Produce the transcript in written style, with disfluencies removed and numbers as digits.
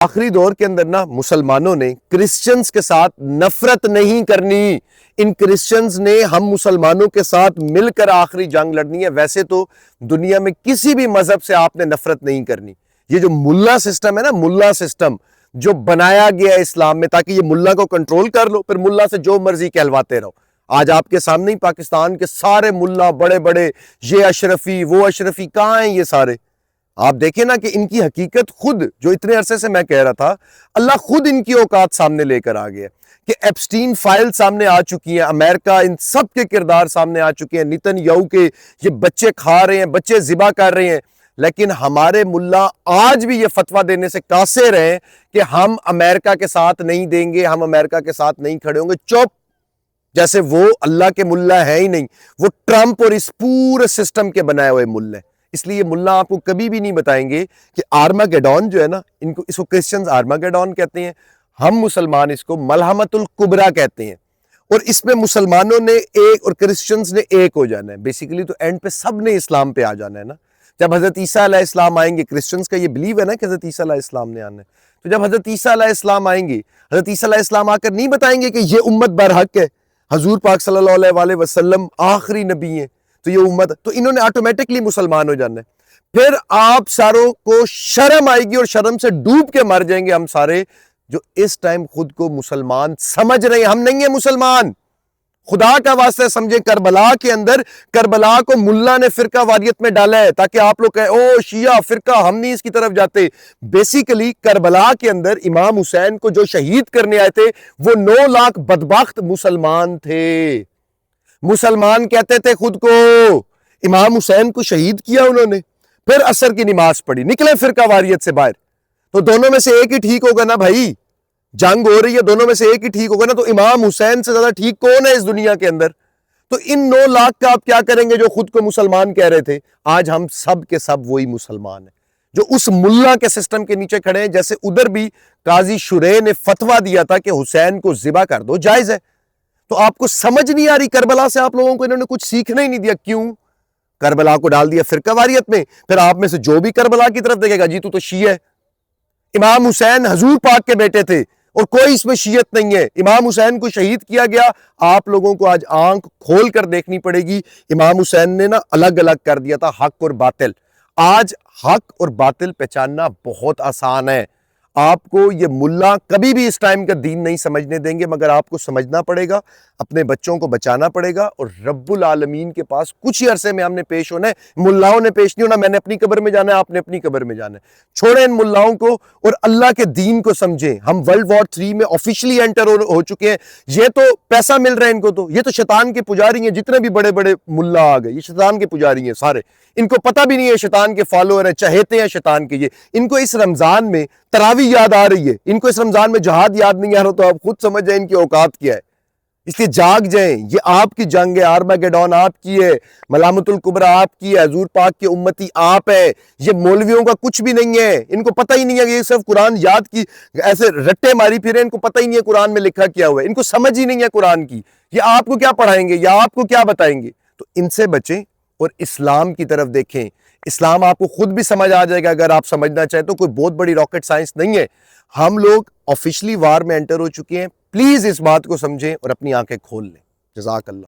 آخری دور کے اندر نا مسلمانوں نے کرسچنز کے ساتھ نفرت نہیں کرنی، ان کرسچنز نے ہم مسلمانوں کے ساتھ مل کر آخری جنگ لڑنی ہے۔ ویسے تو دنیا میں کسی بھی مذہب سے آپ نے نفرت نہیں کرنی۔ یہ جو ملا سسٹم ہے نا، ملا سسٹم جو بنایا گیا ہے اسلام میں تاکہ یہ ملا کو کنٹرول کر لو، پھر ملا سے جو مرضی کہلواتے رہو۔ آج آپ کے سامنے ہی پاکستان کے سارے ملا بڑے بڑے، یہ اشرفی وہ اشرفی، کہاں ہیں یہ سارے؟ آپ دیکھیں نا کہ ان کی حقیقت خود جو اتنے عرصے سے میں کہہ رہا تھا، اللہ خود ان کی اوقات سامنے لے کر آ گیا کہ ایپسٹین فائل سامنے آ چکی ہیں، امریکہ ان سب کے کردار سامنے آ چکے ہیں، نیتن یاہو کے یہ بچے کھا رہے ہیں، بچے ذبح کر رہے ہیں، لیکن ہمارے ملا آج بھی یہ فتویٰ دینے سے قاصر ہیں کہ ہم امریکہ کے ساتھ نہیں دیں گے، ہم امریکہ کے ساتھ نہیں کھڑے ہوں گے۔ چپ، جیسے وہ اللہ کے ملا ہے ہی نہیں، وہ ٹرمپ اور اس پورے سسٹم کے بنائے ہوئے ملا ہیں۔ اس لیے ملا آپ کو کبھی بھی نہیں بتائیں گے کہ آرماگیڈون جو ہے نا، اس کو کرسچنز آرماگیڈون کہتے ہیں، ہم مسلمان اس کو ملحمت الکبریٰ کہتے ہیں، اور اس میں مسلمانوں نے ایک اور کرسچنز نے ایک ہو جانا ہے۔ بیسیکلی تو اینڈ پہ سب نے اسلام پہ آ جانا ہے نا۔ جب حضرت عیسیٰ علیہ السلام آئیں گے، کرسچنز کا یہ بلیو ہے نا کہ حضرت عیسیٰ علیہ السلام نے آنا ہے، تو جب حضرت عیسیٰ علیہ السلام آئیں گے، حضرت عیسیٰ علیہ السلام آ کر نہیں بتائیں گے کہ یہ امت برحق ہے، حضور پاک صلی اللہ علیہ وسلم آخری نبی ہیں، تو یہ امت، تو انہوں نے آٹومیٹکلی مسلمان ہو جانا ہے۔ پھر آپ ساروں کو شرم آئے گی اور شرم سے ڈوب کے مر جائیں گے ہم سارے جو اس ٹائم خود کو مسلمان سمجھ رہے ہیں۔ ہم نہیں ہیں مسلمان، خدا کا واسطہ سمجھیں۔ کربلا کے اندر کربلا کو ملا نے فرقہ واریت میں ڈالا ہے تاکہ آپ لوگ کہیں او شیعہ فرقہ، ہم نہیں اس کی طرف جاتے۔ بیسیکلی کربلا کے اندر امام حسین کو جو شہید کرنے آئے تھے وہ 9 لاکھ بدبخت مسلمان تھے، مسلمان کہتے تھے خود کو۔ امام حسین کو شہید کیا انہوں نے، پھر عصر کی نماز پڑھی، نکلے فرقہ واریت سے باہر۔ تو دونوں میں سے ایک ہی ٹھیک ہوگا نا بھائی، جنگ ہو رہی ہے، دونوں میں سے ایک ہی ٹھیک ہوگا نا۔ تو امام حسین سے زیادہ ٹھیک کون ہے اس دنیا کے اندر؟ تو ان 9 لاکھ کا آپ کیا کریں گے جو خود کو مسلمان کہہ رہے تھے؟ آج ہم سب کے سب وہی مسلمان ہیں جو اس ملا کے سسٹم کے نیچے کھڑے ہیں۔ جیسے ادھر بھی قاضی شریح نے فتویٰ دیا تھا کہ حسین کو ذبح کر دو، جائز ہے۔ تو آپ کو سمجھ نہیں آ رہی کربلا سے آپ لوگوں کو انہوں نے کچھ سیکھنا ہی نہیں دیا۔ کیوں؟ کربلا کو ڈال دیا فرقہ واریت میں، پھر آپ میں سے جو بھی کربلا کی طرف دیکھے گا جی تو شیعہ ہے۔ امام حسین حضور پاک کے بیٹے تھے اور کوئی اس میں شیعت نہیں ہے۔ امام حسین کو شہید کیا گیا، آپ لوگوں کو آج آنکھ کھول کر دیکھنی پڑے گی۔ امام حسین نے نا الگ الگ کر دیا تھا حق اور باطل۔ آج حق اور باطل پہچاننا بہت آسان ہے۔ آپ کو یہ ملا کبھی بھی اس ٹائم کا دین نہیں سمجھنے دیں گے، مگر آپ کو سمجھنا پڑے گا، اپنے بچوں کو بچانا پڑے گا، اور رب العالمین کے پاس کچھ ہی عرصے میں ہم نے پیش ہونا ہے۔ ملاؤں نے پیش نہیں ہونا، میں نے اپنی قبر میں جانا ہے، آپ نے اپنی قبر میں جانا ہے۔ چھوڑیں ان ملاؤں کو اور اللہ کے دین کو سمجھیں۔ ہم ورلڈ وار 3 میں آفیشلی انٹر ہو چکے ہیں۔ یہ تو پیسہ مل رہا ہے ان کو، تو یہ تو شیطان کے پجاری ہیں، جتنے بھی بڑے بڑے ملا آ گئے یہ شیطان کے پجاری ہیں سارے۔ ان کو پتہ بھی نہیں ہے شیطان کے فالوور ہیں، چہیتے ہیں شیطان کے۔ یہ ان کو اس رمضان میں تراویح یاد آ رہی ہے، ان کو اس رمضان میں جہاد یاد نہیں آ رہا، تو آپ خود سمجھ جائیں ان کی اوقات کیا ہے۔ اس لیے جاگ جائیں، یہ آپ کی جنگ ہے، آرماگیڈون آپ کی ہے، ملامت الکبریٰ آپ کی ہے، حضور پاک کے امتی آپ ہے۔ یہ مولویوں کا کچھ بھی نہیں ہے، ان کو پتہ ہی نہیں ہے کہ یہ صرف قرآن یاد کی ایسے رٹے ماری پھرے، ان کو پتہ ہی نہیں ہے قرآن میں لکھا کیا ہوا ہے، ان کو سمجھ ہی نہیں ہے قرآن کی۔ یہ آپ کو کیا پڑھائیں گے یا آپ کو کیا بتائیں گے؟ تو ان سے بچیں اور اسلام کی طرف دیکھیں۔ اسلام آپ کو خود بھی سمجھ آ جائے گا اگر آپ سمجھنا چاہیں تو، کوئی بہت بڑی راکٹ سائنس نہیں ہے۔ ہم لوگ آفیشلی وار میں انٹر ہو چکے ہیں، پلیز اس بات کو سمجھیں اور اپنی آنکھیں کھول لیں۔ جزاک اللہ۔